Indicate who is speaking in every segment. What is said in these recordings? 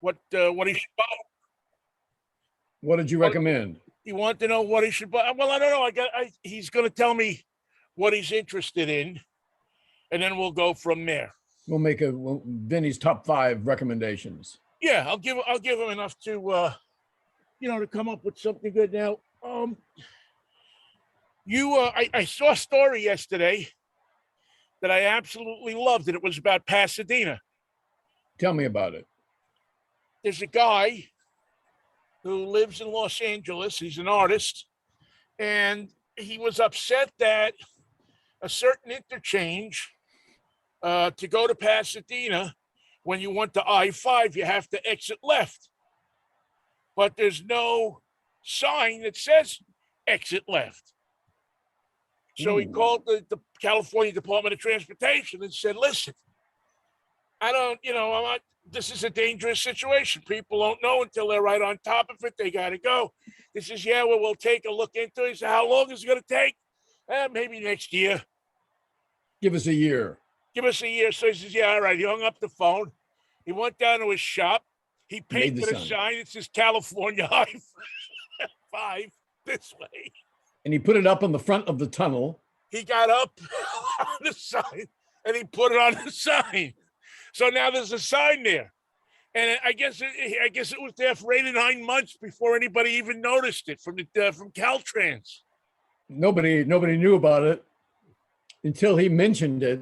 Speaker 1: what he should buy.
Speaker 2: What did you recommend?
Speaker 1: You want to know what he should buy? Well, I don't know. He's going to tell me what he's interested in, and then we'll go from there.
Speaker 2: We'll make Vinnie's top 5 recommendations.
Speaker 1: Yeah, I'll give him enough to to come up with something good. Now, I saw a story yesterday that I absolutely loved, and it was about Pasadena.
Speaker 2: Tell me about it.
Speaker 1: There's a guy who lives in Los Angeles. He's an artist, and he was upset that a certain interchange to go to Pasadena, when you want to I-5, you have to exit left. But there's no sign that says exit left. So he called the California Department of Transportation and said, listen, this is a dangerous situation. People don't know until they're right on top of it. They got to go. This is, we'll take a look into it. He said, how long is it going to take? Maybe next year.
Speaker 2: Give us a year.
Speaker 1: So he says, all right. He hung up the phone. He went down to his shop. He painted a sign that says California I-5 this way.
Speaker 2: And he put it up on the front of the tunnel.
Speaker 1: He got up on the sign and he put it on the sign. So now there's a sign there. And I guess it was there for 8 or 9 months before anybody even noticed it from Caltrans.
Speaker 2: Nobody knew about it until he mentioned it.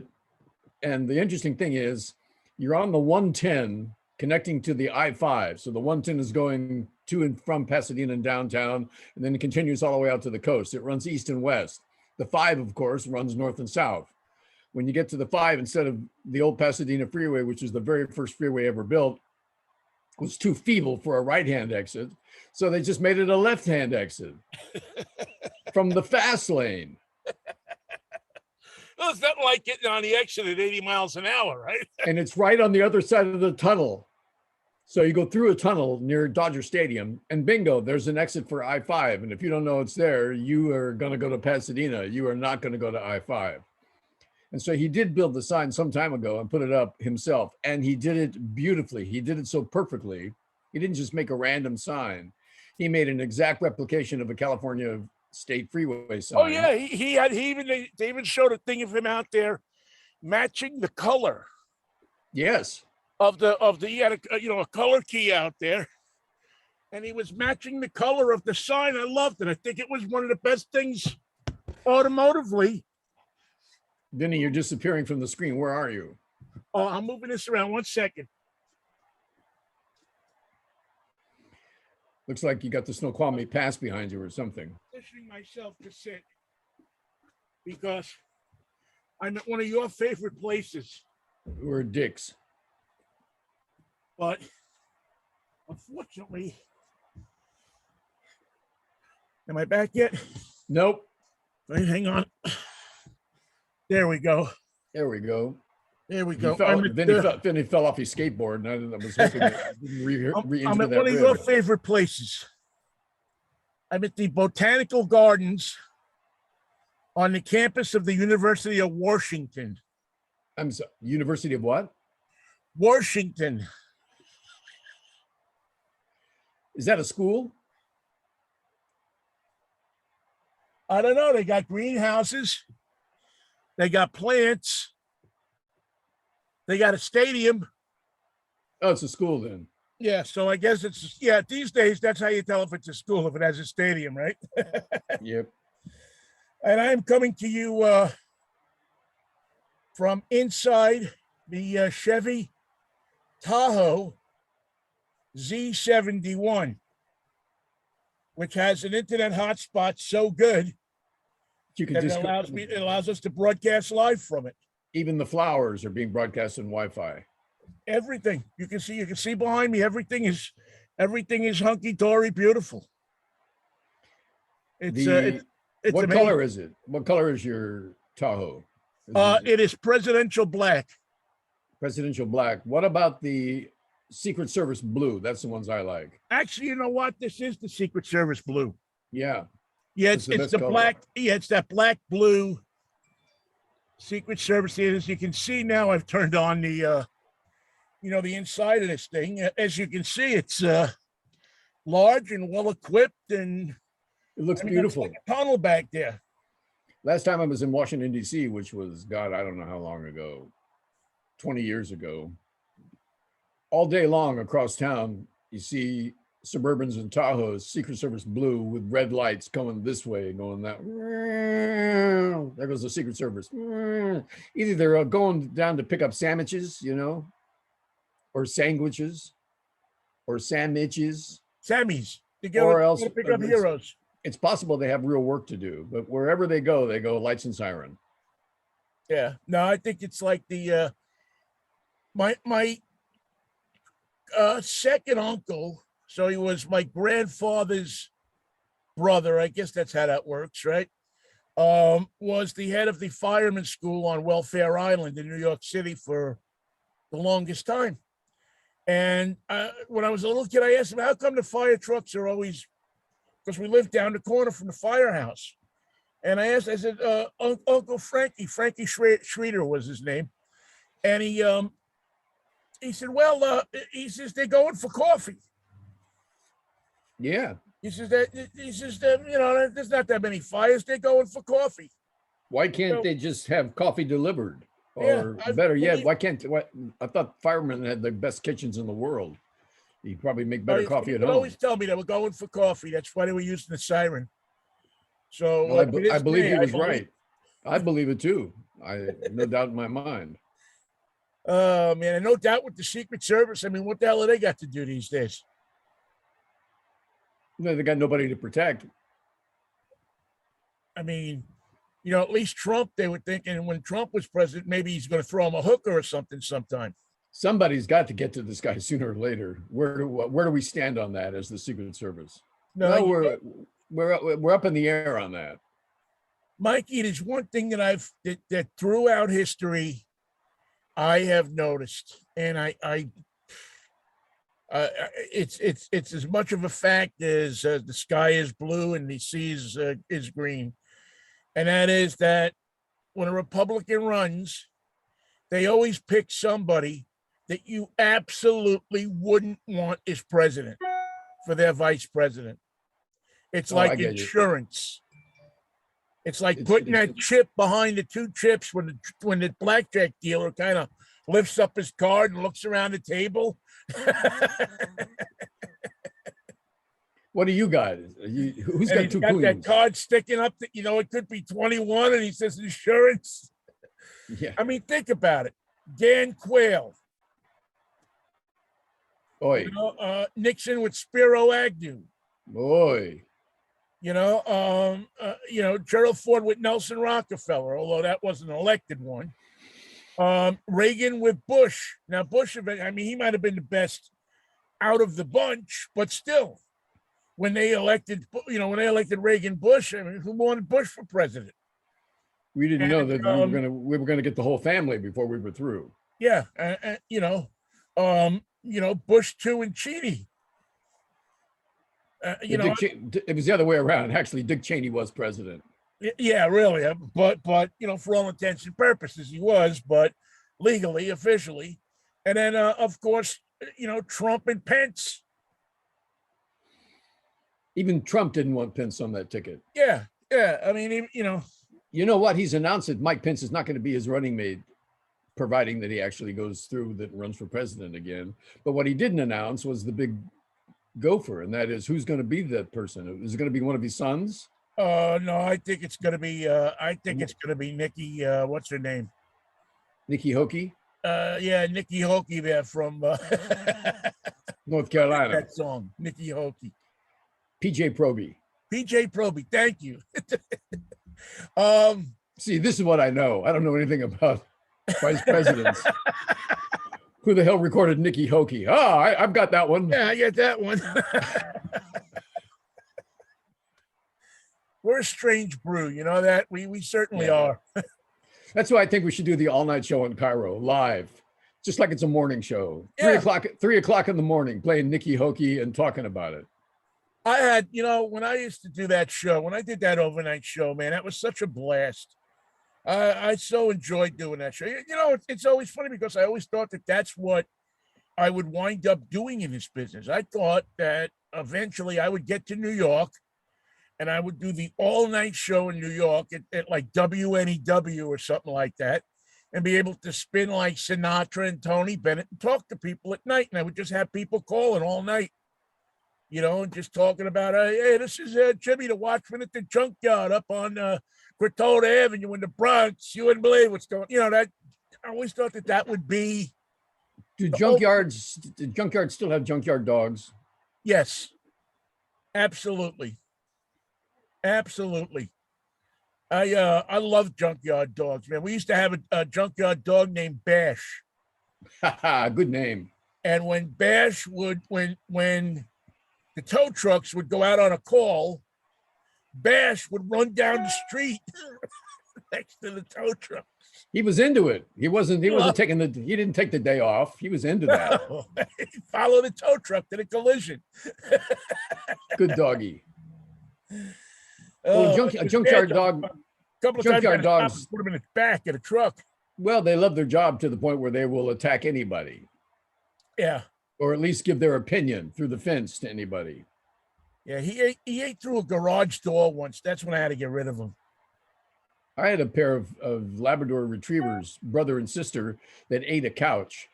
Speaker 2: And the interesting thing is, you're on the 110 connecting to the I-5. So the 110 is going to and from Pasadena and downtown, and then it continues all the way out to the coast. It runs east and west. The 5, of course, runs north and south. When you get to the 5, instead of the old Pasadena freeway, which is the very first freeway ever built, was too feeble for a right-hand exit. So they just made it a left-hand exit from the fast lane.
Speaker 1: Well, it's not like getting on the exit at 80 miles an hour, right?
Speaker 2: And it's right on the other side of the tunnel. So you go through a tunnel near Dodger Stadium, and bingo, there's an exit for I-5. And if you don't know it's there, you are going to go to Pasadena. You are not going to go to I-5. And so he did build the sign some time ago and put it up himself. And he did it beautifully. He did it so perfectly. He didn't just make a random sign. He made an exact replication of a California state freeway sign.
Speaker 1: Oh yeah, they even showed a thing of him out there matching the color.
Speaker 2: Yes.
Speaker 1: He had a color key out there, and he was matching the color of the sign. I loved it. I think it was one of the best things automotively.
Speaker 2: Vinnie, you're disappearing from the screen. Where are you?
Speaker 1: Oh, I'm moving this around. 1 second.
Speaker 2: Looks like you got the Snoqualmie Pass behind you or something.
Speaker 1: Positioning myself to sit because I'm at one of your favorite places.
Speaker 2: We're Dick's.
Speaker 1: But unfortunately, am I back yet?
Speaker 2: Nope.
Speaker 1: Wait, hang on. There we go.
Speaker 2: There we go.
Speaker 1: There we go.
Speaker 2: Vinnie fell off his skateboard, and I was hoping that didn't
Speaker 1: I'm at one of your favorite places. I'm at the Botanical Gardens on the campus of the University of Washington.
Speaker 2: I'm sorry, University of what?
Speaker 1: Washington.
Speaker 2: Is that a school?
Speaker 1: I don't know. They got greenhouses. They got plants. They got a stadium.
Speaker 2: Oh, it's a school then.
Speaker 1: Yeah, so I guess these days, that's how you tell if it's a school, if it has a stadium, right?
Speaker 2: Yep.
Speaker 1: And I'm coming to you from inside the Chevy Tahoe Z71, which has an internet hotspot so good that it allows us to broadcast live from it.
Speaker 2: Even the flowers are being broadcast on Wi-Fi.
Speaker 1: Everything you can see behind me. Everything is hunky dory, beautiful. What
Speaker 2: amazing. Color is it? What color is your Tahoe?
Speaker 1: It is presidential black.
Speaker 2: Presidential black. What about the Secret Service blue? That's the ones I like.
Speaker 1: Actually, you know what? This is the Secret Service blue.
Speaker 2: Yeah.
Speaker 1: Yeah, it's the black. Yeah, it's that black blue. Secret Service. As you can see now, I've turned on the the inside of this thing. As you can see, it's large and well equipped, and
Speaker 2: It looks
Speaker 1: it's
Speaker 2: beautiful.
Speaker 1: like a tunnel back there.
Speaker 2: Last time I was in Washington, D.C., which was, God, I don't know how long ago, 20 years ago. All day long across town, you see Suburbans and Tahoes, Secret Service blue with red lights going this way, going that. There goes the Secret Service. Either they're going down to pick up sandwiches, or sandwiches, or sandwiches.
Speaker 1: Sammy's.
Speaker 2: Or else
Speaker 1: to pick up heroes.
Speaker 2: It's possible they have real work to do, but wherever they go lights and siren.
Speaker 1: Yeah. No, I think it's like the my second uncle. So he was my grandfather's brother. I guess that's how that works, right? Was the head of the fireman school on Welfare Island in New York City for the longest time. And when I was a little kid, I asked him, how come the fire trucks are always, because we lived down the corner from the firehouse. And I said, Uncle Frankie Schrader was his name. And he said, well, he says, they're going for coffee.
Speaker 2: Yeah.
Speaker 1: He says that there's not that many fires. They're going for coffee.
Speaker 2: Why can't they just have coffee delivered? Or
Speaker 1: Yeah,
Speaker 2: better yet, I thought firemen had the best kitchens in the world. You probably make better coffee at home.
Speaker 1: They always tell me they were going for coffee. That's why they were using the siren. So
Speaker 2: well, I believe he was right. I believe it too. No doubt in my mind.
Speaker 1: Man, and no doubt with the Secret Service. I mean, what the hell have they got to do these days?
Speaker 2: They got nobody to protect.
Speaker 1: I mean, at least Trump, they were thinking when Trump was president, maybe he's going to throw him a hooker or something sometime.
Speaker 2: Somebody's got to get to this guy sooner or later. Where do we stand on that as the Secret Service?
Speaker 1: No,
Speaker 2: we're up in the air on that.
Speaker 1: Mikey, it is one thing that throughout history I have noticed, and it's as much of a fact as the sky is blue and the sea is green, and that is that when a Republican runs, they always pick somebody that you absolutely wouldn't want as president for their vice president. It's like insurance. It's like putting that chip behind the two chips when the blackjack dealer kind of lifts up his card and looks around the table.
Speaker 2: What do you got? Who's got two queens?
Speaker 1: That card sticking up that, it could be 21 and he says insurance.
Speaker 2: Yeah.
Speaker 1: I mean, think about it. Dan Quayle.
Speaker 2: Oy.
Speaker 1: Nixon with Spiro Agnew.
Speaker 2: Boy.
Speaker 1: Gerald Ford with Nelson Rockefeller, although that wasn't an elected one. Reagan with Bush. Now, Bush, he might have been the best out of the bunch, but still, when they elected Reagan Bush, who wanted Bush for president?
Speaker 2: We didn't know that we were gonna get the whole family before we were through.
Speaker 1: Yeah, Bush 2 and Cheney.
Speaker 2: It was the other way around. Actually, Dick Cheney was president.
Speaker 1: Yeah, really. But for all intents and purposes, he was, but legally, officially. And then, of course, Trump and Pence.
Speaker 2: Even Trump didn't want Pence on that ticket.
Speaker 1: Yeah. I mean,
Speaker 2: You know what? He's announced that Mike Pence is not going to be his running mate, providing that he actually goes through that runs for president again. But what he didn't announce was the big gopher, and that is who's going to be that person. Is it going to be one of his sons?
Speaker 1: No, I think it's going to be Nikki. What's her name?
Speaker 2: Nikki Hockey.
Speaker 1: Yeah, Nikki Hockey there from
Speaker 2: North Carolina.
Speaker 1: That song, Nikki Hockey.
Speaker 2: PJ Proby.
Speaker 1: Thank you.
Speaker 2: See, this is what I know. I don't know anything about vice presidents. Who the hell recorded Nikki Hockey? I've got that one.
Speaker 1: Yeah, I get that one. We're a strange brew, you know that? We certainly are.
Speaker 2: That's why I think we should do the all-night show in Cairo, live. Just like it's a morning show.
Speaker 1: Yeah.
Speaker 2: 3 o'clock in the morning, playing Nikki Hockey and talking about it.
Speaker 1: I had, when I used to do that show, when I did that overnight show, man, that was such a blast. I so enjoyed doing that show. It's always funny because I always thought that that's what I would wind up doing in this business. I thought that eventually I would get to New York and I would do the all-night show in New York at like WNEW or something like that, and be able to spin like Sinatra and Tony Bennett and talk to people at night. And I would just have people calling all night, and just talking about, hey, this is Jimmy, the watchman at the junkyard up on Crotone Avenue in the Bronx. You wouldn't believe what's going. That I always thought that would be.
Speaker 2: Do junkyards still have junkyard dogs?
Speaker 1: Yes, absolutely. Absolutely. I love junkyard dogs, man. We used to have a junkyard dog named Bash.
Speaker 2: Good name.
Speaker 1: And when Bash when the tow trucks would go out on a call, Bash would run down the street next to the tow truck.
Speaker 2: He was into it. He didn't take the day off. He was into that.
Speaker 1: Follow the tow truck to the collision.
Speaker 2: Good doggy. Well, junkyard dog.
Speaker 1: Couple of
Speaker 2: junkyard
Speaker 1: times
Speaker 2: dogs
Speaker 1: put him in the back of a truck.
Speaker 2: Well, they love their job to the point where they will attack anybody.
Speaker 1: Yeah.
Speaker 2: Or at least give their opinion through the fence to anybody.
Speaker 1: Yeah, he ate through a garage door once. That's when I had to get rid of him.
Speaker 2: I had a pair of Labrador retrievers, brother and sister, that ate a couch.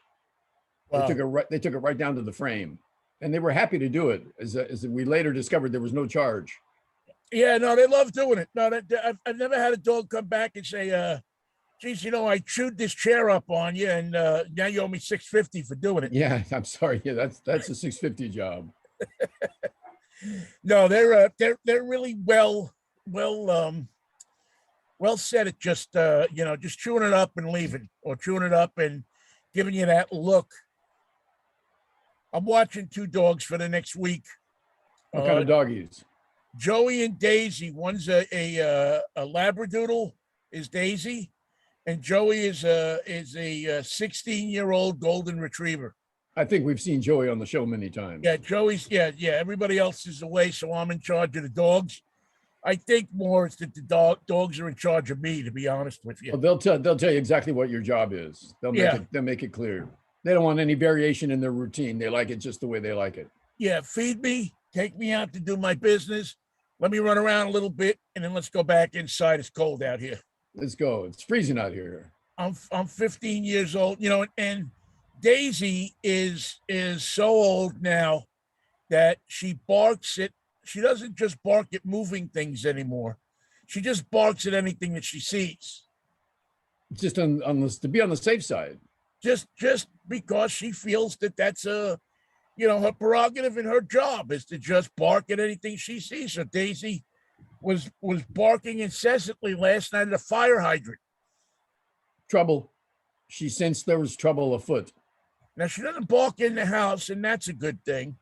Speaker 2: Wow. They took it right down to the frame, and they were happy to do it. As we later discovered, there was no charge.
Speaker 1: Yeah, no, they love doing it. No, I've never had a dog come back and say, geez, I chewed this chair up on you, and now you owe me $650 for doing it.
Speaker 2: Yeah, I'm sorry. Yeah, that's a $650 job.
Speaker 1: No, they're really well set at just just chewing it up and leaving, or chewing it up and giving you that look. I'm watching 2 dogs for the next week.
Speaker 2: What kind of doggies?
Speaker 1: Joey and Daisy. One's a Labradoodle, is Daisy, and Joey is a 16-year-old golden retriever. I
Speaker 2: think we've seen Joey on the show many times.
Speaker 1: Yeah, Joey's everybody else is away, so I'm in charge of the dogs. I think more it's that the dogs are in charge of me, to be honest with you.
Speaker 2: Well, they'll tell you exactly what your job is. They'll make it clear. They don't want any variation in their routine. They like it just the way they like it.
Speaker 1: Yeah, feed me, take me out to do my business. Let me run around a little bit, and then let's go back inside. It's cold out here.
Speaker 2: Let's go. It's freezing out here.
Speaker 1: I'm 15 years old, and Daisy is so old now that she barks at. She doesn't just bark at moving things anymore. She just barks at anything that she sees.
Speaker 2: Just to be on the safe side.
Speaker 1: Just because she feels that that's her prerogative and her job is to just bark at anything she sees. So Daisy was barking incessantly last night at a fire hydrant.
Speaker 2: Trouble. She sensed there was trouble afoot.
Speaker 1: Now, she doesn't bark in the house, and that's a good thing.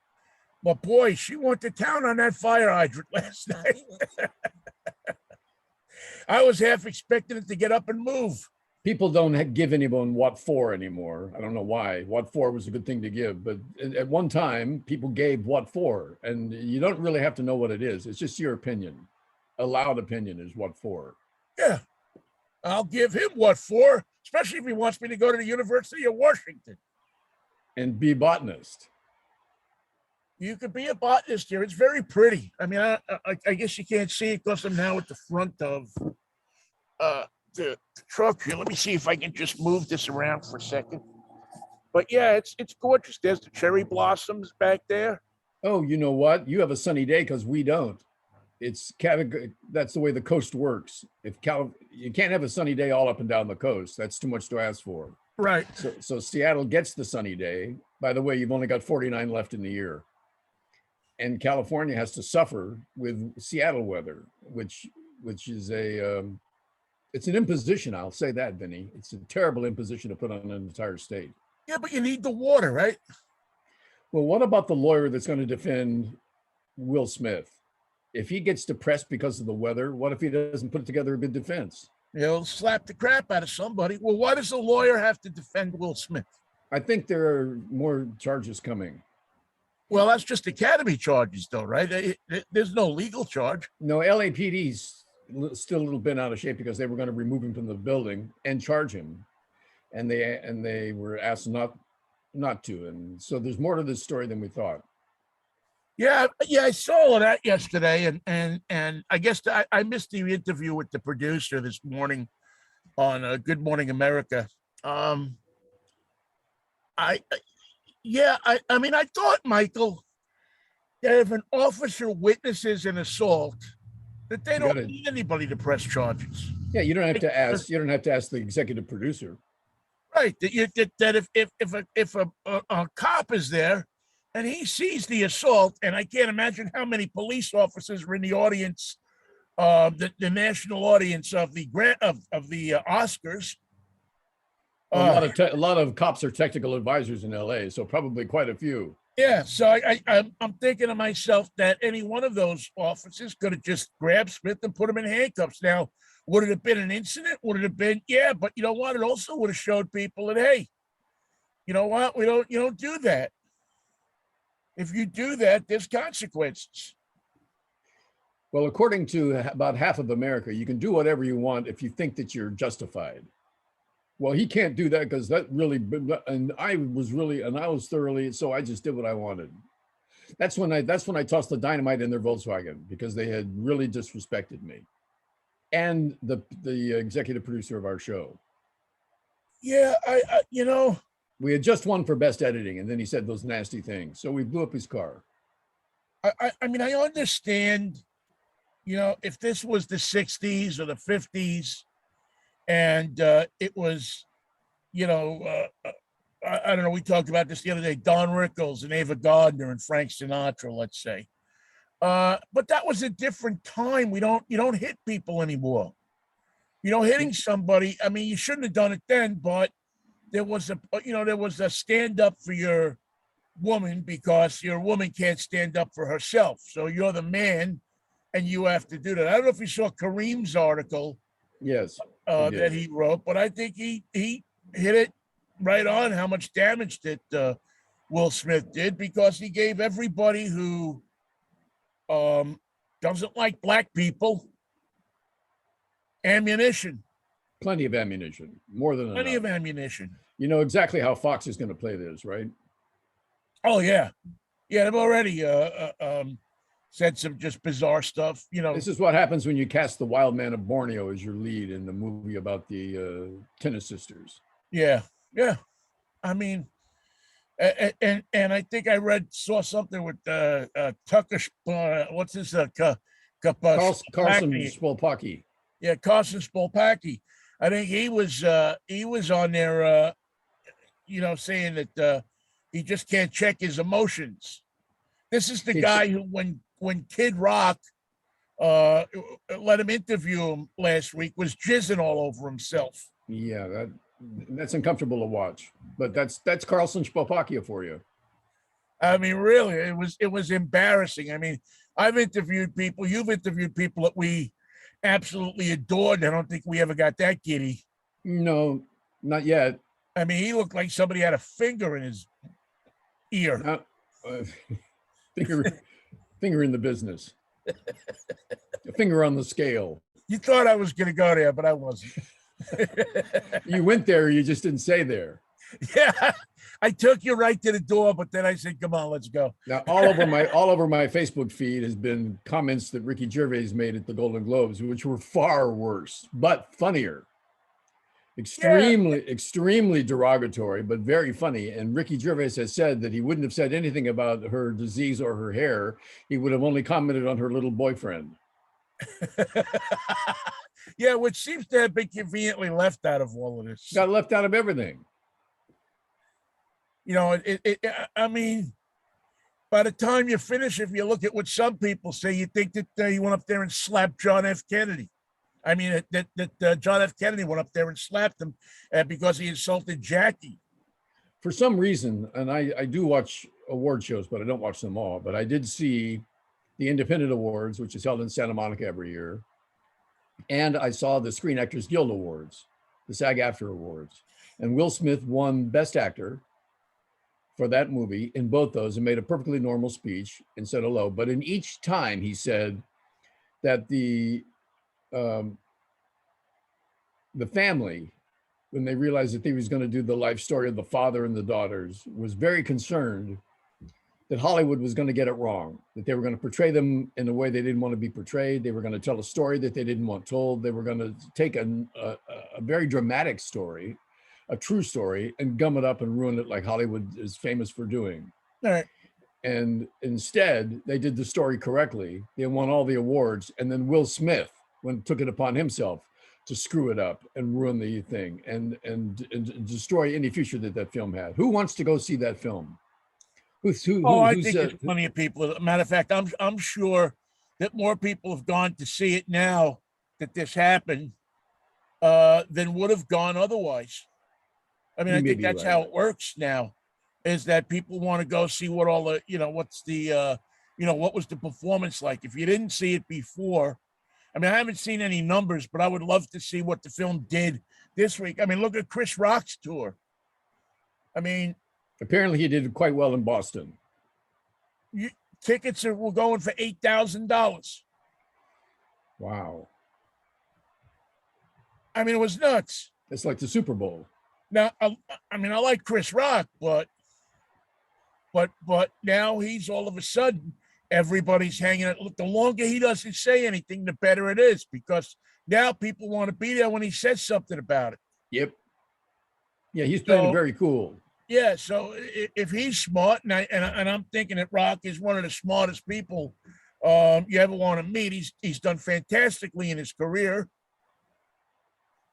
Speaker 1: But boy, she went to town on that fire hydrant last night. I was half expecting it to get up and move.
Speaker 2: People don't give anyone what for anymore. I don't know why. What for was a good thing to give, but at one time, people gave what for, and you don't really have to know what it is. It's just your opinion. A loud opinion is what for.
Speaker 1: Yeah, I'll give him what for, especially if he wants me to go to the University of Washington.
Speaker 2: And be a botanist.
Speaker 1: You could be a botanist here. It's very pretty. I mean, I guess you can't see it because I'm now at the front of the truck here. Let me see if I can just move this around for a second. But yeah, it's gorgeous. There's the cherry blossoms back there.
Speaker 2: Oh, you know what? You have a sunny day because we don't. That's the way the coast works. You can't have a sunny day all up and down the coast. That's too much to ask for.
Speaker 1: Right.
Speaker 2: So Seattle gets the sunny day. By the way, you've only got 49 left in the year. And California has to suffer with Seattle weather, which is it's an imposition. I'll say that, Vinnie. It's a terrible imposition to put on an entire state.
Speaker 1: Yeah, but you need the water, right?
Speaker 2: Well, what about the lawyer that's going to defend Will Smith? If he gets depressed because of the weather, what if he doesn't put together a good defense?
Speaker 1: He'll slap the crap out of somebody. Well, why does a lawyer have to defend Will Smith?
Speaker 2: I think there are more charges coming.
Speaker 1: Well, that's just Academy charges, though, right? There's no legal charge.
Speaker 2: No, LAPD's still a little bit out of shape because they were going to remove him from the building and charge him, and they were asked not not to. And so there's more to this story than we thought.
Speaker 1: Yeah, I saw all that yesterday, and I guess I missed the interview with the producer this morning on Good Morning America. I yeah, I mean, I thought, Michael, that if an officer witnesses an assault, that they
Speaker 2: You
Speaker 1: don't
Speaker 2: gotta,
Speaker 1: need anybody to press charges.
Speaker 2: yeah, you don't have to ask. You don't have to ask the executive producer.
Speaker 1: Right. That if a cop is there and he sees the assault, and I can't imagine how many police officers were in the audience, the national audience of the Oscars.
Speaker 2: Well, a lot of cops are technical advisors in LA, so probably quite a few.
Speaker 1: Yeah, so I'm thinking to myself that any one of those officers could have just grabbed Smith and put him in handcuffs. Now, would it have been an incident? Would it have been? Yeah, but you know what? It also would have showed people that, hey, you know what? You don't do that. If you do that, there's consequences.
Speaker 2: Well, according to about half of America, you can do whatever you want if you think that you're justified. Well, he can't do that because that really, and I was thoroughly, so I just did what I wanted. That's when I tossed the dynamite in their Volkswagen, because they had really disrespected me and the executive producer of our show.
Speaker 1: Yeah,
Speaker 2: we had just won for best editing, and then he said those nasty things, so we blew up his car.
Speaker 1: I mean, I understand, if this was the 60s or the 50s, and it was, I don't know, we talked about this the other day, Don Rickles and Ava Gardner and Frank Sinatra, let's say. But that was a different time. You don't hit people anymore. Hitting somebody, I mean, you shouldn't have done it then, but there was a stand up for your woman, because your woman can't stand up for herself. So you're the man and you have to do that. I don't know if you saw Kareem's article.
Speaker 2: Yes.
Speaker 1: That he wrote, but I think he hit it right on how much damage that Will Smith did, because he gave everybody who doesn't like black people ammunition.
Speaker 2: Plenty of ammunition, more than
Speaker 1: Plenty
Speaker 2: enough.
Speaker 1: of ammunition.
Speaker 2: You know exactly how Fox is going to play this, right?
Speaker 1: Oh yeah, they've already said some just bizarre stuff.
Speaker 2: This is what happens when you cast the Wild Man of Borneo as your lead in the movie about the tennis sisters.
Speaker 1: Yeah. I mean, and I think I saw something with Tucker. What's his
Speaker 2: Carlson Spolpaki.
Speaker 1: Yeah, Carson Spolpaki. I think he was on there, saying that he just can't check his emotions. This is the guy who, when Kid Rock let him interview him last week, was jizzing all over himself.
Speaker 2: Yeah, that's uncomfortable to watch. But that's Carlson Spolpaki for you.
Speaker 1: I mean, really, it was embarrassing. I mean, I've interviewed people, you've interviewed people that we absolutely adored. I don't think we ever got that giddy.
Speaker 2: No, not yet.
Speaker 1: I mean, he looked like somebody had a finger in his ear.
Speaker 2: Finger in the business. A finger on the scale.
Speaker 1: You thought I was going to go there, but I wasn't.
Speaker 2: You went there, you just didn't say there.
Speaker 1: Yeah, I took you right to the door, but then I said, come on, let's go.
Speaker 2: Now, all over my Facebook feed has been comments that Ricky Gervais made at the Golden Globes, which were far worse, but funnier. Extremely derogatory, but very funny. And Ricky Gervais has said that he wouldn't have said anything about her disease or her hair. He would have only commented on her little boyfriend.
Speaker 1: Yeah, which seems to have been conveniently left out of all of this.
Speaker 2: Got left out of everything.
Speaker 1: I mean, by the time you finish, if you look at what some people say, you think that he went up there and slapped John F. Kennedy. I mean, that John F. Kennedy went up there and slapped him because he insulted Jackie.
Speaker 2: For some reason, and I do watch award shows, but I don't watch them all, but I did see the Independent Awards, which is held in Santa Monica every year. And I saw the Screen Actors Guild Awards, the SAG-AFTRA Awards. And Will Smith won Best Actor for that movie in both those, and made a perfectly normal speech and said hello. But in each time he said that the family when they realized that he was going to do the life story of the father and the daughters, was very concerned that Hollywood was going to get it wrong, that they were going to portray them in a way they didn't want to be portrayed. They were going to tell a story that they didn't want told. They were going to take a very dramatic story, a true story, and gum it up and ruin it like Hollywood is famous for doing.
Speaker 1: All right.
Speaker 2: And instead, they did the story correctly. They won all the awards. And then Will Smith took it upon himself to screw it up and ruin the thing and destroy any future that film had. Who wants to go see that film?
Speaker 1: I think there's plenty of people. Matter of fact, I'm sure that more people have gone to see it now that this happened than would have gone otherwise. I mean, I think that's how it works now, is that people want to go see what all the, what's the, what was the performance like. If you didn't see it before, I mean, I haven't seen any numbers, but I would love to see what the film did this week. I mean, look at Chris Rock's tour. I mean,
Speaker 2: apparently he did quite well in Boston.
Speaker 1: Tickets were going for $8,000.
Speaker 2: Wow.
Speaker 1: I mean, it was nuts.
Speaker 2: It's like the Super Bowl.
Speaker 1: Now, I mean, I like Chris Rock, but now he's all of a sudden, everybody's hanging out. Look, the longer he doesn't say anything, the better it is, because now people want to be there when he says something about it.
Speaker 2: Yep. Yeah, he's playing it very cool.
Speaker 1: Yeah, so if he's smart, and I'm thinking that Rock is one of the smartest people you ever want to meet. He's done fantastically in his career.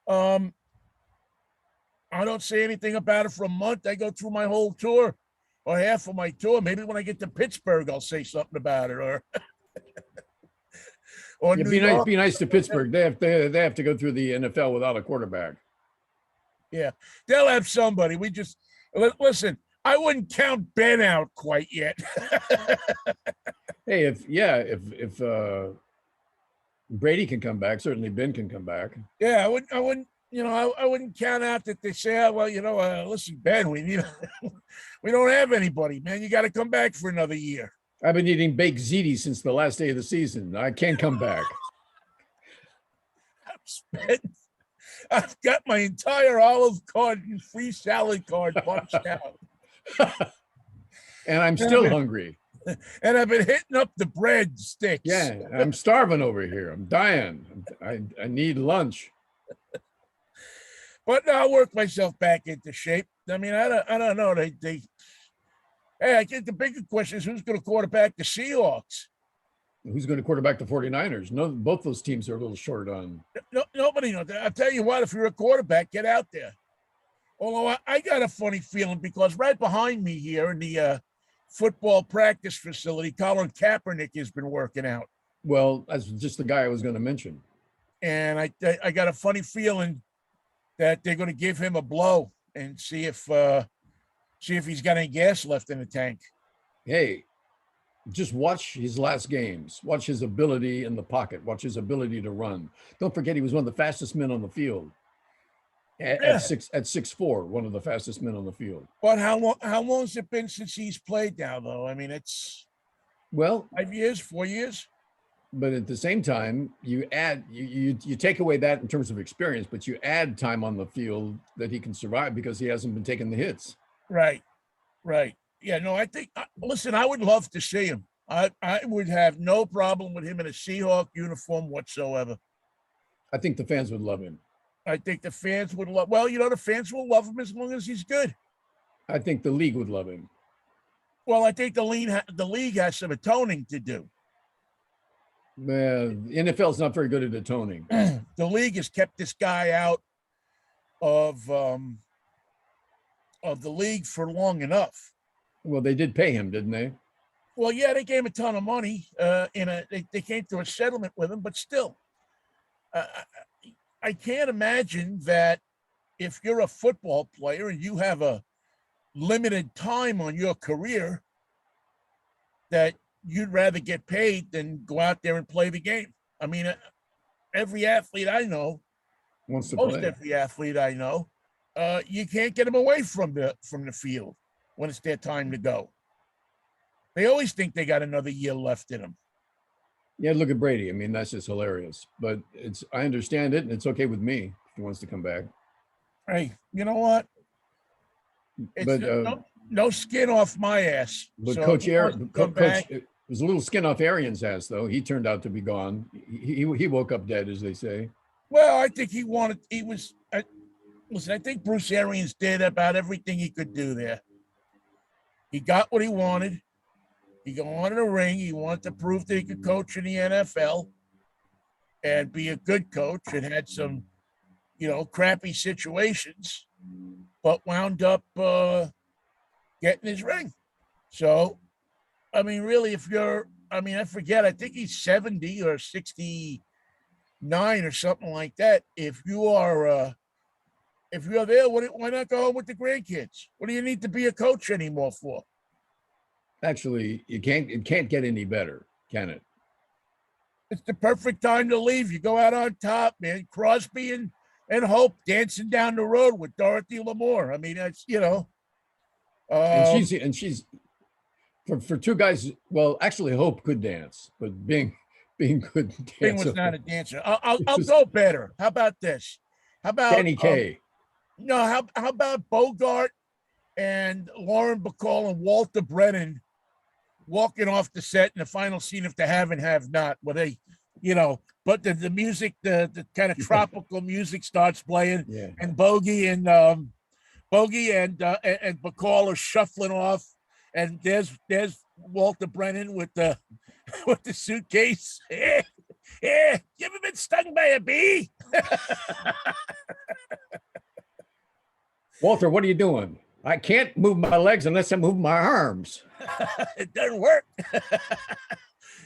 Speaker 1: I don't say anything about it for a month. I go through my whole tour or half of my tour. Maybe when I get to Pittsburgh, I'll say something about it. Or
Speaker 2: yeah, be nice to Pittsburgh. They have to go through the NFL without a quarterback.
Speaker 1: Yeah, they'll have somebody. Listen, I wouldn't count Ben out quite yet.
Speaker 2: Hey, if Brady can come back, certainly Ben can come back.
Speaker 1: Yeah, I wouldn't count out that they say, listen, Ben, we don't have anybody, man. You got to come back for another year.
Speaker 2: I've been eating baked ziti since the last day of the season. I can't come back.
Speaker 1: I've got my entire Olive Garden free salad card punched out.
Speaker 2: And I'm still hungry.
Speaker 1: And I've been hitting up the bread sticks.
Speaker 2: Yeah, I'm starving over here. I'm dying. I need lunch.
Speaker 1: But I'll work myself back into shape. I mean, I don't know. Hey, I think the bigger question is who's going to quarterback the Seahawks?
Speaker 2: Who's going to quarterback the 49ers? No, both those teams are a little short on.
Speaker 1: No, nobody knows. I'll tell you what, if you're a quarterback, get out there. Although I got a funny feeling because right behind me here in the football practice facility, Colin Kaepernick has been working out.
Speaker 2: Well, that's just the guy I was going to mention.
Speaker 1: And I got a funny feeling that they're going to give him a blow and see if he's got any gas left in the tank.
Speaker 2: Hey, just watch his last games. Watch his ability in the pocket. Watch his ability to run. Don't forget he was one of the fastest men on the field. At 6'4", one of the fastest men on the field.
Speaker 1: But how long has it been since he's played now, though? I mean, it's 5 years, 4 years.
Speaker 2: But at the same time, you add you take away that in terms of experience, but you add time on the field that he can survive because he hasn't been taking the hits.
Speaker 1: Right. Yeah, no, I think, listen, I would love to see him. I would have no problem with him in a Seahawk uniform whatsoever.
Speaker 2: I think the fans would love him.
Speaker 1: I think the fans would love, the fans will love him as long as he's good.
Speaker 2: I think the league would love him.
Speaker 1: Well, I think the league has some atoning to do.
Speaker 2: The NFL is not very good at atoning.
Speaker 1: The league has kept this guy out of the league for long enough.
Speaker 2: Well, they did pay him, didn't they?
Speaker 1: Well, yeah, they gave him a ton of money. They came to a settlement with him, but still, I can't imagine that if you're a football player and you have a limited time on your career, that you'd rather get paid than go out there and play the game. I mean, every athlete I know, every athlete I know, you can't get them away from the field when it's their time to go. They always think they got another year left in them.
Speaker 2: Yeah, look at Brady. I mean, that's just hilarious. But I understand it, and it's okay with me if he wants to come back.
Speaker 1: Hey, you know what? It's
Speaker 2: But
Speaker 1: no skin off my ass.
Speaker 2: but
Speaker 1: So if
Speaker 2: Coach
Speaker 1: he wants to come
Speaker 2: Coach,
Speaker 1: back,
Speaker 2: there's a little skin off Arian's ass though. He turned out to be gone. He woke up dead, as they say.
Speaker 1: well, I think he wanted. He was. Listen, I think Bruce Arians did about everything he could do there. He got what he wanted. He wanted a ring. He wanted to prove that he could coach in the NFL and be a good coach, and had some, crappy situations, but wound up getting his ring. So, I mean, really, I forget, I think he's 70 or 69 or something like that. If you're there, why not go home with the grandkids? What do you need to be a coach anymore for?
Speaker 2: Actually, it can't get any better, can it?
Speaker 1: It's the perfect time to leave. You go out on top, man. Crosby and Hope dancing down the road with Dorothy Lamour. I mean, that's
Speaker 2: And
Speaker 1: um,
Speaker 2: she's for two guys. Well, actually, Hope could dance, but being good
Speaker 1: Bing
Speaker 2: dancer
Speaker 1: was not a dancer. I'll
Speaker 2: was
Speaker 1: go better. How about this? How about
Speaker 2: Danny Kaye.
Speaker 1: no? How about Bogart and Lauren Bacall and Walter Brennan walking off the set in the final scene of The Have and Have Not, where they, but the music, the kind of tropical music starts playing,
Speaker 2: Yeah.
Speaker 1: and Bogey and Bacall are shuffling off, and there's Walter Brennan with the with the suitcase. Yeah, you ever been stung by a bee?
Speaker 2: Walter, what are you doing? I can't move my legs unless I move my arms.
Speaker 1: It doesn't work.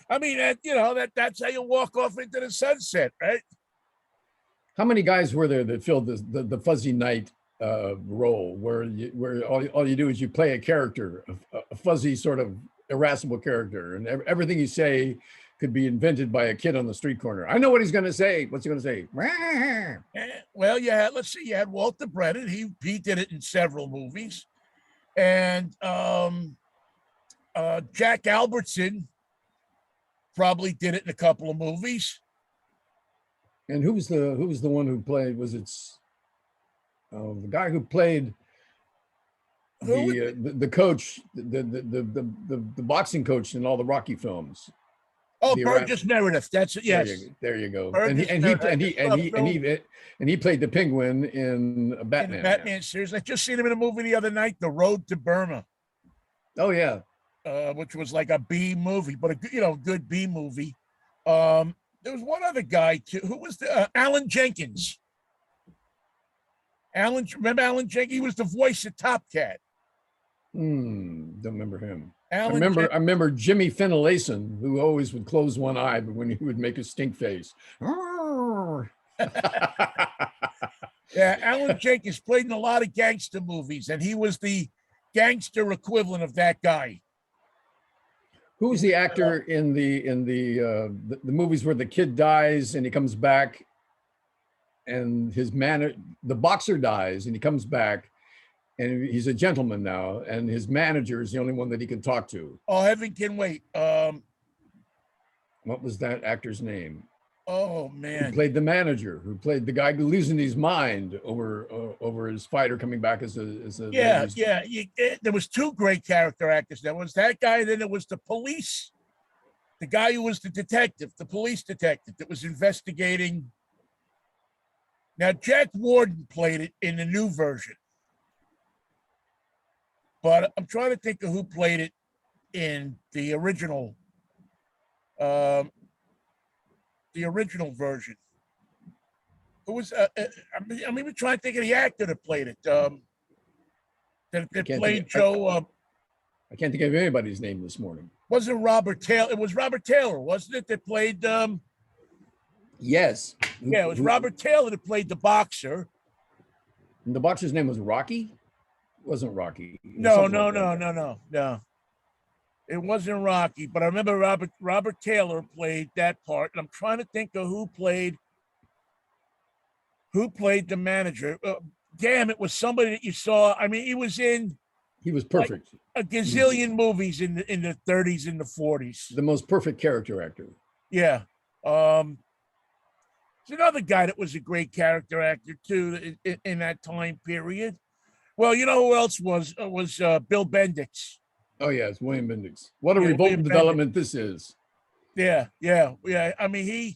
Speaker 1: I mean, that's how you walk off into the sunset, right?
Speaker 2: How many guys were there that filled the Fuzzy Knight role, where all you do is you play a character, a fuzzy sort of irascible character, and everything you say could be invented by a kid on the street corner. I know what he's going to say. What's he going to say?
Speaker 1: Well, let's see. You had Walter Brennan. He did it in several movies, and Jack Albertson probably did it in a couple of movies.
Speaker 2: And who was the one who played? Was it the guy who played the coach, the boxing coach in all the Rocky films?
Speaker 1: Oh, Burgess Meredith. That's it. Yes.
Speaker 2: There you go.
Speaker 1: Burgess
Speaker 2: And he played the Penguin in Batman.
Speaker 1: In the Batman series. I just seen him in a movie the other night, The Road to Burma.
Speaker 2: Oh yeah.
Speaker 1: Which was like a B movie, but a good B movie. There was one other guy too. Who was the Alan Jenkins? Remember Alan Jenkins? He was the voice of Top Cat.
Speaker 2: Don't remember him. I
Speaker 1: Alan
Speaker 2: remember Jimmy Finlayson, who always would close one eye, but when he would make a stink face.
Speaker 1: Yeah, Alan Jenkins played in a lot of gangster movies, and he was the gangster equivalent of that guy.
Speaker 2: Who's the actor in the movies where the kid dies and he comes back, and the boxer dies and he comes back, and he's a gentleman now, and his manager is the only one that he can talk to.
Speaker 1: Oh, heaven can wait.
Speaker 2: What was that actor's name?
Speaker 1: Oh man,
Speaker 2: who played the manager, who played the guy losing his mind over his fighter coming back as a
Speaker 1: there was two great character actors. There was that guy, then there was the police, the guy who was the detective, the police detective that was investigating. Now Jack Warden played it in the new version, but I'm trying to think of who played it in the original. The original version. Who was? I'm even trying to think of the actor that played it. That played Joe.
Speaker 2: I can't think of anybody's name this morning.
Speaker 1: Wasn't Robert Taylor? It was Robert Taylor, wasn't it? That played.
Speaker 2: Yes.
Speaker 1: Yeah, it was Robert Taylor that played the boxer.
Speaker 2: And the boxer's name was Rocky. It wasn't Rocky.
Speaker 1: No. It wasn't Rocky, but I remember Robert Taylor played that part, and I'm trying to think of who played the manager. Damn, it was somebody that you saw. I mean, he was perfect. Like a gazillion movies in the 30s and the 40s.
Speaker 2: The most perfect character actor.
Speaker 1: Yeah. There's another guy that was a great character actor too in that time period. Well, you know who else was Bill Bendix.
Speaker 2: Oh yeah, it's William Bendix. What a
Speaker 1: Yeah,
Speaker 2: revolting
Speaker 1: William
Speaker 2: development this is.
Speaker 1: Yeah. I mean,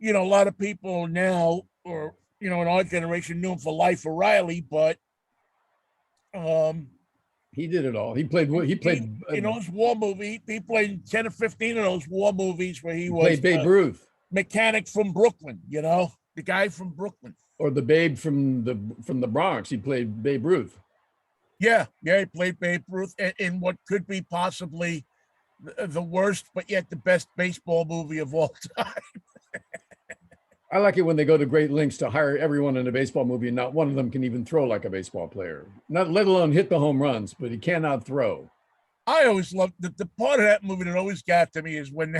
Speaker 1: a lot of people now, or in our generation, knew him for Life of Riley, but um,
Speaker 2: He did it all. He played.
Speaker 1: in those war movies, he played 10 or 15 of those war movies where he was
Speaker 2: played Babe Ruth,
Speaker 1: mechanic from Brooklyn. The guy from Brooklyn.
Speaker 2: or the Babe from the Bronx. He played Babe Ruth.
Speaker 1: Yeah, he played Babe Ruth in what could be possibly the worst, but yet the best baseball movie of all time.
Speaker 2: I like it when they go to great lengths to hire everyone in a baseball movie, and not one of them can even throw like a baseball player. Not let alone hit the home runs, but he cannot throw.
Speaker 1: I always loved the part of that movie that always got to me is when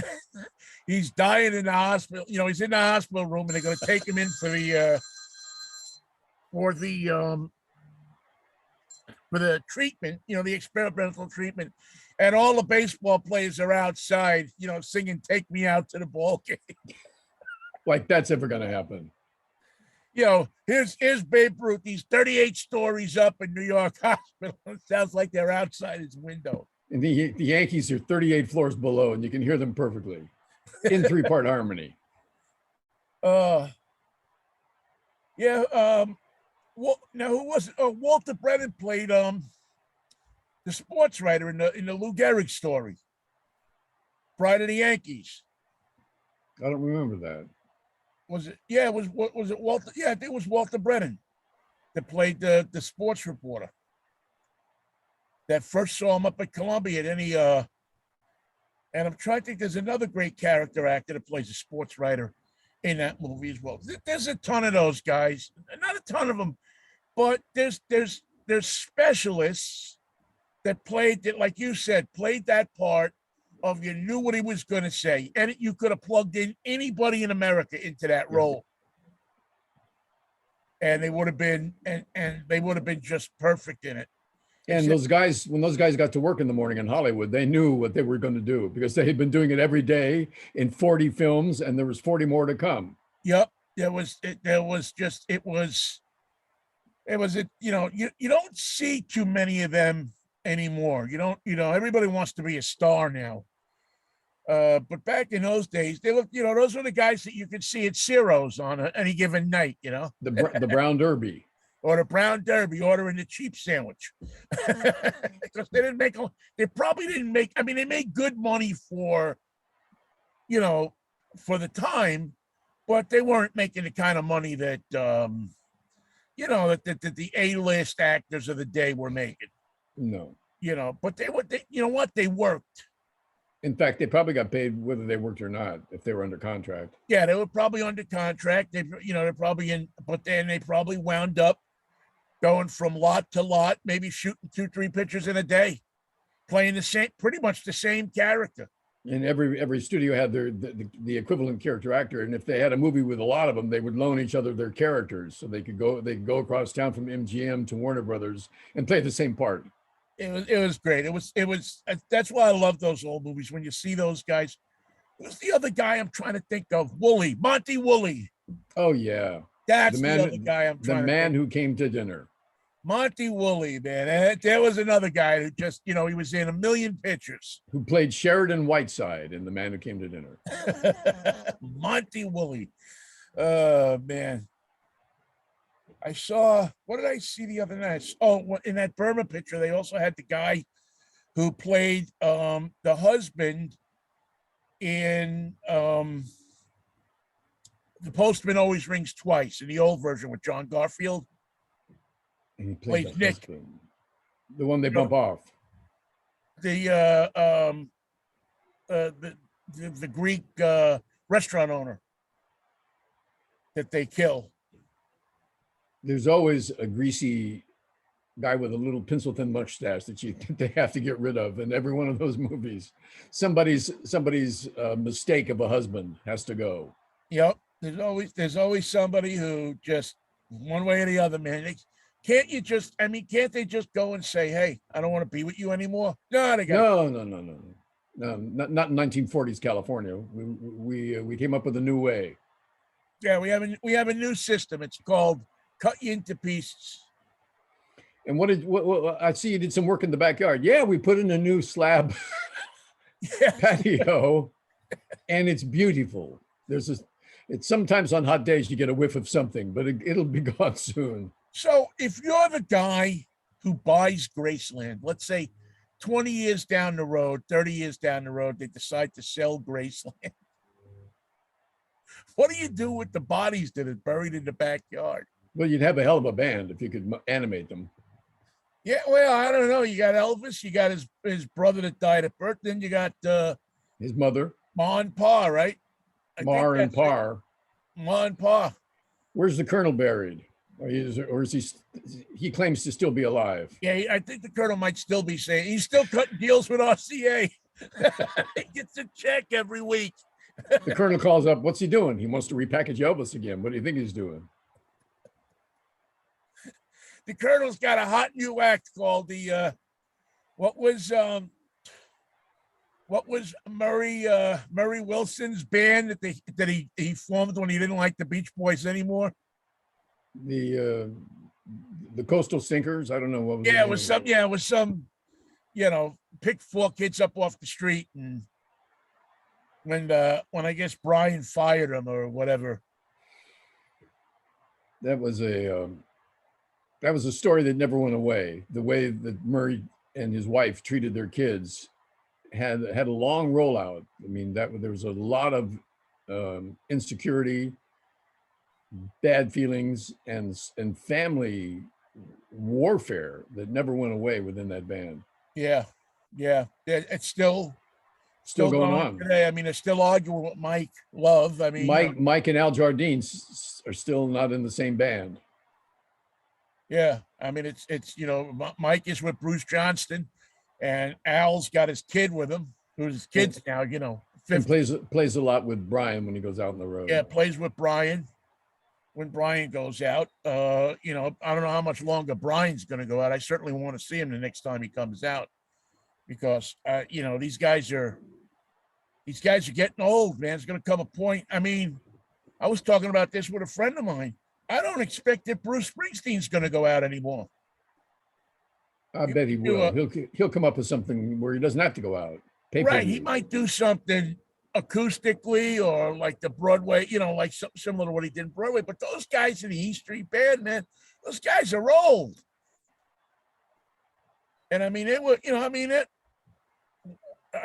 Speaker 1: he's dying in the hospital. He's in the hospital room and they're going to take him in for the treatment, the experimental treatment, and all the baseball players are outside, singing "Take Me Out to the Ball Game."
Speaker 2: Like that's ever going to happen.
Speaker 1: Here's Babe Ruth. He's 38 stories up in New York Hospital. It sounds like they're outside his window.
Speaker 2: And the Yankees are 38 floors below, and you can hear them perfectly in 3-part harmony.
Speaker 1: Yeah. Now who was it? Oh, Walter Brennan played the sports writer in the Lou Gehrig story, Pride of the Yankees.
Speaker 2: I don't remember that.
Speaker 1: Was it? Yeah, was it Walter? Yeah, I think it was Walter Brennan that played the sports reporter. That first saw him up at Columbia. And I'm trying to think. There's another great character actor that plays a sports writer in that movie as well. There's a ton of those guys. Not a ton of them, but there's specialists that played that, like you said, played that part of you knew what he was going to say, and you could have plugged in anybody in America into that role, and they would have been and they would have been just perfect in it.
Speaker 2: And those guys, when those guys got to work in the morning in Hollywood, they knew what they were going to do because they had been doing it every day in 40 films, and there was 40 more to come.
Speaker 1: Yep, you don't see too many of them anymore. Everybody wants to be a star now. But back in those days, they looked, those were the guys that you could see at Ciro's on any given night,
Speaker 2: The Brown Derby.
Speaker 1: Or the Brown Derby, ordering the cheap sandwich. Because they probably didn't make, they made good money for the time, but they weren't making the kind of money that, that the A-list actors of the day were making.
Speaker 2: No.
Speaker 1: But they worked.
Speaker 2: In fact, they probably got paid whether they worked or not, if they were under contract.
Speaker 1: Yeah, they were probably under contract. They're probably but then they probably wound up going from lot to lot, maybe shooting 2-3 pictures in a day, playing pretty much the same character.
Speaker 2: And every studio had the equivalent character actor. And if they had a movie with a lot of them, they would loan each other their characters. So they could go across town from MGM to Warner Brothers and play the same part.
Speaker 1: It was great. It was that's why I love those old movies. When you see those guys, who's the other guy I'm trying to think of? Monty Woolley.
Speaker 2: Oh yeah.
Speaker 1: That's the other guy I'm trying to think of.
Speaker 2: The man who came to dinner.
Speaker 1: Monty Woolley, man. And there was another guy who just, he was in a million pictures.
Speaker 2: Who played Sheridan Whiteside in The Man Who Came to Dinner.
Speaker 1: Monty Woolley. Man. What did I see the other night? Oh, in that Burma picture, they also had the guy who played the husband in The Postman Always Rings Twice, in the old version with John Garfield.
Speaker 2: And he played
Speaker 1: Nick.
Speaker 2: Husband. The one they bump off.
Speaker 1: The Greek restaurant owner that they kill.
Speaker 2: There's always a greasy guy with a little pencil thin mustache that they have to get rid of in every one of those movies. Somebody's mistake of a husband has to go.
Speaker 1: Yep. There's always somebody who just one way or the other, man. Can't they just go and say, hey, I don't want to be with you anymore? No,
Speaker 2: not in 1940s California. We came up with a new way.
Speaker 1: Yeah, we have a new system. It's called cut you into pieces.
Speaker 2: And what I see you did some work in the backyard. Yeah, we put in a new slab
Speaker 1: Yeah.
Speaker 2: patio, and it's beautiful. It's sometimes on hot days you get a whiff of something, but it'll be gone soon.
Speaker 1: So if you're the guy who buys Graceland, let's say 20 years down the road, 30 years down the road, they decide to sell Graceland. What do you do with the bodies that are buried in the backyard?
Speaker 2: Well, you'd have a hell of a band if you could animate them.
Speaker 1: Yeah, well, I don't know. You got Elvis, you got his brother that died at birth, then you got
Speaker 2: His mother,
Speaker 1: Ma and Pa, right?
Speaker 2: Mar and Par.
Speaker 1: Ma and Pa.
Speaker 2: Where's the Colonel buried? Or is he claims to still be alive?
Speaker 1: Yeah, I think the Colonel might still be saying he's still cutting deals with RCA. He gets a check every week.
Speaker 2: The Colonel calls up. What's he doing? He wants to repackage Elvis again. What do you think he's doing?
Speaker 1: The Colonel's got a hot new act called the what was Murray Wilson's band that he formed when he didn't like the Beach Boys anymore?
Speaker 2: The Coastal Sinkers. I don't know what was
Speaker 1: it was some pick 4 kids up off the street, and when I guess Brian fired him or whatever.
Speaker 2: That was a story that never went away. The way that Murray and his wife treated their kids had a long rollout. I mean, there was a lot of insecurity, bad feelings, and family warfare that never went away within that band.
Speaker 1: Yeah. It's still
Speaker 2: going on
Speaker 1: today. I mean, they're still arguing with Mike Love. I mean,
Speaker 2: Mike and Al Jardine are still not in the same band.
Speaker 1: Yeah, I mean, it's Mike is with Bruce Johnston, and Al's got his kid with him, who's his kids now.
Speaker 2: And plays a lot with Brian when he goes out on the road.
Speaker 1: Yeah, plays with Brian when Brian goes out. I don't know how much longer Brian's going to go out. I certainly want to see him the next time he comes out, because these guys are getting old, man. It's going to come a point. I mean, I was talking about this with a friend of mine. I don't expect that Bruce Springsteen's going to go out anymore.
Speaker 2: I bet he will. He'll come up with something where he doesn't have to go out.
Speaker 1: Right. He might do something acoustically or like the Broadway, like something similar to what he did in Broadway. But those guys in the E Street Band, man, those guys are old. And I mean, I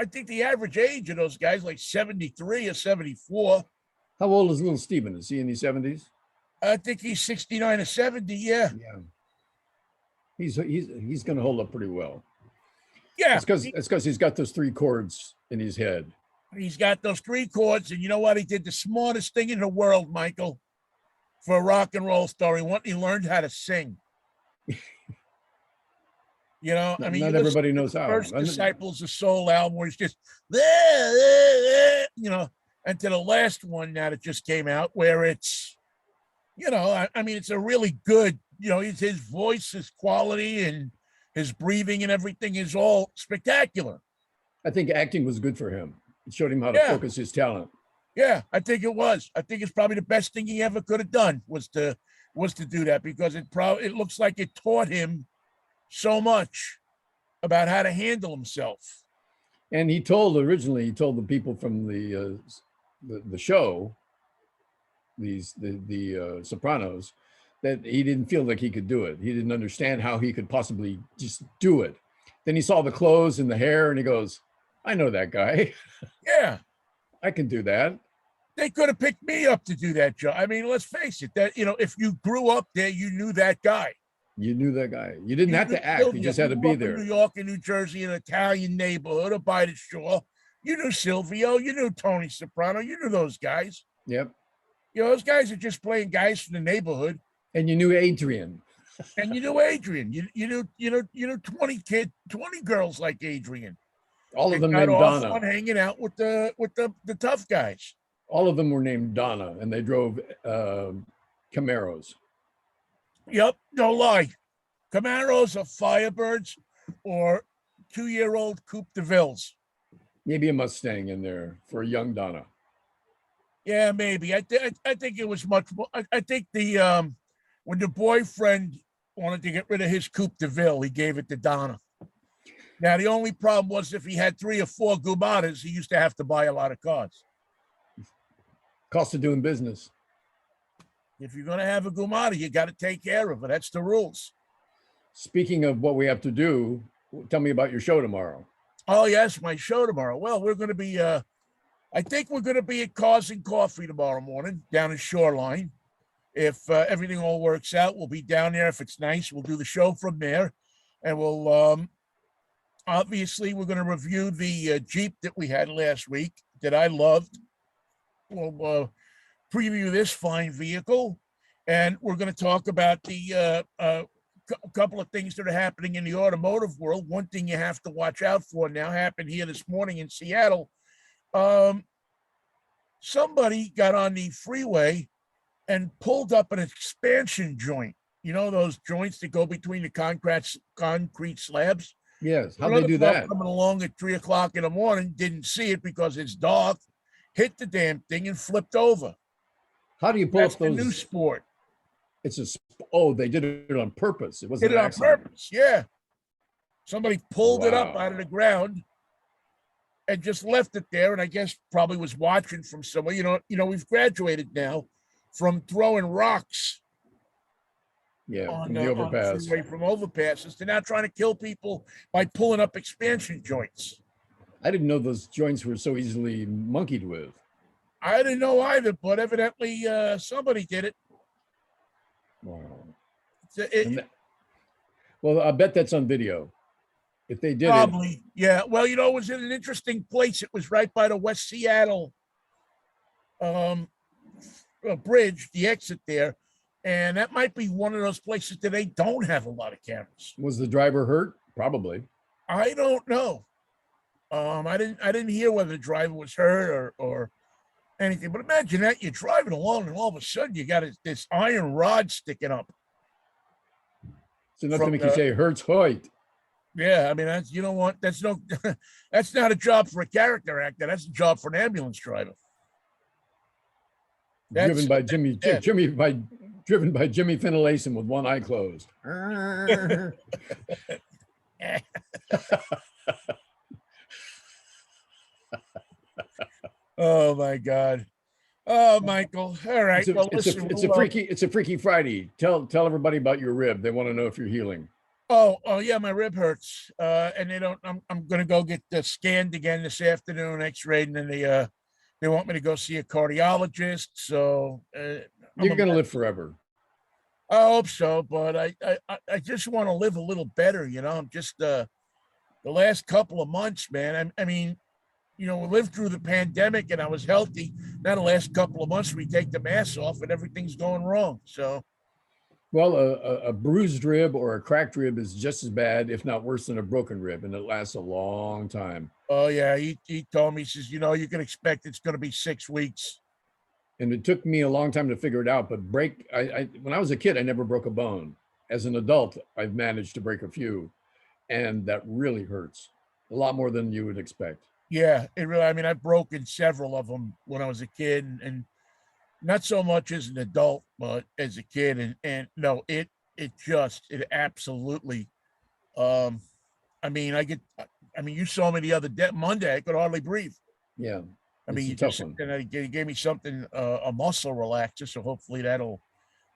Speaker 1: think the average age of those guys like 73 or 74.
Speaker 2: How old is little Steven? Is he in his 70s?
Speaker 1: I think he's 69 or 70. Yeah.
Speaker 2: He's going to hold up pretty well.
Speaker 1: Yeah.
Speaker 2: It's because he's got those 3 chords in his head.
Speaker 1: He's got those 3 chords, and you know what? He did the smartest thing in the world, Michael, for a rock and roll story. He learned how to sing. I mean,
Speaker 2: not everybody knows how.
Speaker 1: First Disciples of Soul album, where he's just, and to the last one now that just came out, where it's, I mean, it's a really good, his voice, his quality, and his breathing and everything is all spectacular.
Speaker 2: I think acting was good for him. It showed him how to focus his talent.
Speaker 1: Yeah, I think it was. I think it's probably the best thing he ever could have done was to do that, because it looks like it taught him so much about how to handle himself.
Speaker 2: And he told the people from the show, the Sopranos, that he didn't feel like he could do it. He didn't understand how he could possibly just do it. Then he saw the clothes and the hair, and he goes, I know that guy.
Speaker 1: Yeah.
Speaker 2: I can do that.
Speaker 1: They could have picked me up to do that job. I mean, let's face it, that, if you grew up there, you knew that guy.
Speaker 2: You knew that guy. You didn't have to act. You just had to be there.
Speaker 1: In New York and New Jersey, an Italian neighborhood, or by the shore. You knew Silvio. You knew Tony Soprano. You knew those guys.
Speaker 2: Yep.
Speaker 1: Those guys are just playing guys from the neighborhood.
Speaker 2: And you knew Adrian.
Speaker 1: And you knew Adrian. You knew 20 girls like Adrian.
Speaker 2: All of them named Donna.
Speaker 1: On hanging out with the tough guys.
Speaker 2: All of them were named Donna, and they drove Camaros.
Speaker 1: Yep, no lie. Camaros or Firebirds or 2-year-old Coupe de Villes.
Speaker 2: Maybe a Mustang in there for a young Donna.
Speaker 1: Yeah, maybe. I think it was much more. I think the when the boyfriend wanted to get rid of his Coupe de Ville, he gave it to Donna. Now the only problem was if he had 3 or 4 Gumadas, he used to have to buy a lot of cars.
Speaker 2: Cost of doing business.
Speaker 1: If you're going to have a Gumata, you got to take care of it. That's the rules.
Speaker 2: Speaking of what we have to do, tell me about your show tomorrow.
Speaker 1: Oh, yes, my show tomorrow. Well, we're going to be, I think we're going to be at Cars and Coffee tomorrow morning down in Shoreline. If everything all works out, we'll be down there. If it's nice, we'll do the show from there. And we'll, obviously, we're going to review the Jeep that we had last week that I loved. We'll preview this fine vehicle. And we're going to talk about the couple of things that are happening in the automotive world. One thing you have to watch out for now happened here this morning in Seattle. Somebody got on the freeway and pulled up an expansion joint. You know, those joints that go between the concrete slabs?
Speaker 2: Yes. How'd they do that?
Speaker 1: Coming along at 3 o'clock in the morning, didn't see it because it's dark, hit the damn thing and flipped over.
Speaker 2: How do you pull
Speaker 1: That's
Speaker 2: up
Speaker 1: the
Speaker 2: those?
Speaker 1: new sport.
Speaker 2: It's a, they did it on purpose. It wasn't
Speaker 1: Did it
Speaker 2: an
Speaker 1: on
Speaker 2: accident.
Speaker 1: purpose, yeah. Somebody pulled it up
Speaker 2: Wow.
Speaker 1: out of the ground and just left it there, and I guess probably was watching from somewhere. You know, we've graduated now from throwing rocks
Speaker 2: Yeah,
Speaker 1: on
Speaker 2: from
Speaker 1: the
Speaker 2: the overpass.
Speaker 1: freeway from overpasses to now trying to kill people by pulling up expansion joints.
Speaker 2: I didn't know those joints were so easily monkeyed with.
Speaker 1: I didn't know either, but evidently somebody did it.
Speaker 2: Wow.
Speaker 1: It
Speaker 2: And well, I bet that's on video. If they did
Speaker 1: probably, yeah. Well, you know, it was in an interesting place. It was right by the West Seattle bridge, the exit there. And that might be one of those places that they don't have a lot of cameras.
Speaker 2: was the driver hurt? Probably.
Speaker 1: I don't know. I didn't hear whether the driver was hurt or anything. But imagine that you're driving along and all of a sudden you got this iron rod sticking up.
Speaker 2: So enough to make you say Hertz Hoyt.
Speaker 1: Yeah, I mean that's you know what? That's no that's not a job for a character actor. That's a job for an ambulance driver.
Speaker 2: Driven by Jimmy Finlayson with one eye closed.
Speaker 1: Oh my God. Oh, Michael. All right.
Speaker 2: It's a freaky Friday. Tell everybody about your rib. They want to know if you're healing.
Speaker 1: Oh yeah, my rib hurts. And they don't. I'm gonna go get scanned again this afternoon, X-rayed, and then they want me to go see a cardiologist. So
Speaker 2: You're gonna live forever.
Speaker 1: I hope so, but I just want to live a little better. You know, I'm just the last couple of months, man. I mean, you know, we lived through the pandemic and I was healthy. Now the last couple of months we take the mask off and everything's going wrong. So,
Speaker 2: well, a bruised rib or a cracked rib is just as bad, if not worse, than a broken rib, and it lasts a long time.
Speaker 1: Oh yeah, he told me, he says, you know, you can expect it's going to be 6 weeks.
Speaker 2: And it took me a long time to figure it out. But when I was a kid, I never broke a bone. As an adult, I've managed to break a few, and that really hurts a lot more than you would expect.
Speaker 1: Yeah, it really. I mean, I've broken several of them when I was a kid, and not so much as an adult, but as a kid. And no, it absolutely. I mean, you saw me the other day, Monday. I could hardly breathe.
Speaker 2: Yeah.
Speaker 1: I mean, he gave me something, a muscle relaxer, so hopefully that'll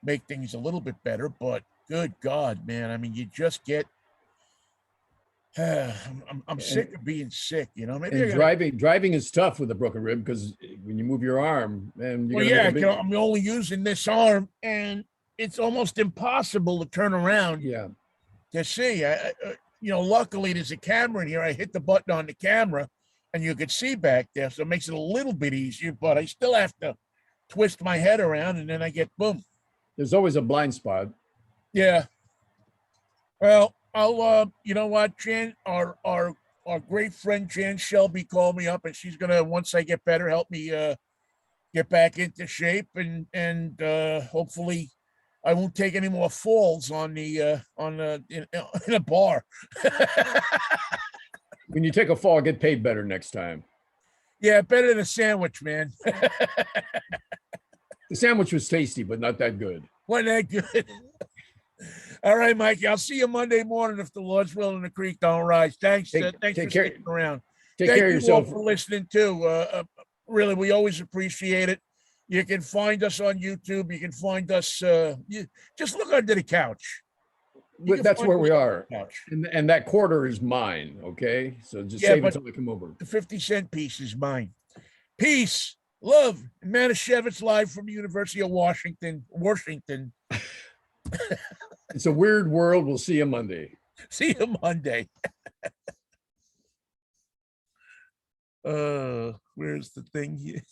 Speaker 1: make things a little bit better. But good God, man! I mean, you just get. I'm sick of being sick, you know. Maybe
Speaker 2: driving is tough with a broken rib because when you move your arm, and
Speaker 1: I'm only using this arm, and it's almost impossible to turn around.
Speaker 2: Yeah.
Speaker 1: To see, luckily there's a camera in here. I hit the button on the camera, and you could see back there, so it makes it a little bit easier. But I still have to twist my head around, and then I get boom.
Speaker 2: There's always a blind spot.
Speaker 1: Yeah. Well, I'll, you know what, Jan, our great friend Jan Shelby called me up, and she's gonna, once I get better, help me get back into shape, and hopefully I won't take any more falls in a bar.
Speaker 2: When you take a fall, get paid better next time.
Speaker 1: Yeah, better than a sandwich, man.
Speaker 2: The sandwich was tasty, but not that good.
Speaker 1: Wasn't that good? All right, Mikey. I'll see you Monday morning if the Lord's willing the creek don't rise. Thanks. Thanks for
Speaker 2: take
Speaker 1: sticking around.
Speaker 2: Take
Speaker 1: Thank
Speaker 2: care of
Speaker 1: you all
Speaker 2: yourself.
Speaker 1: for listening too. Really, we always appreciate it. You can find us on YouTube. You can find us. You just look under the couch.
Speaker 2: That's where we are.
Speaker 1: Couch.
Speaker 2: And that quarter is mine. Okay. So just
Speaker 1: Yeah,
Speaker 2: save
Speaker 1: but
Speaker 2: until I come over.
Speaker 1: the 50-cent piece is mine. Peace, love, Manischewitz live from the University of Washington.
Speaker 2: It's a weird world. We'll see you Monday.
Speaker 1: See you Monday. Where's the thing here?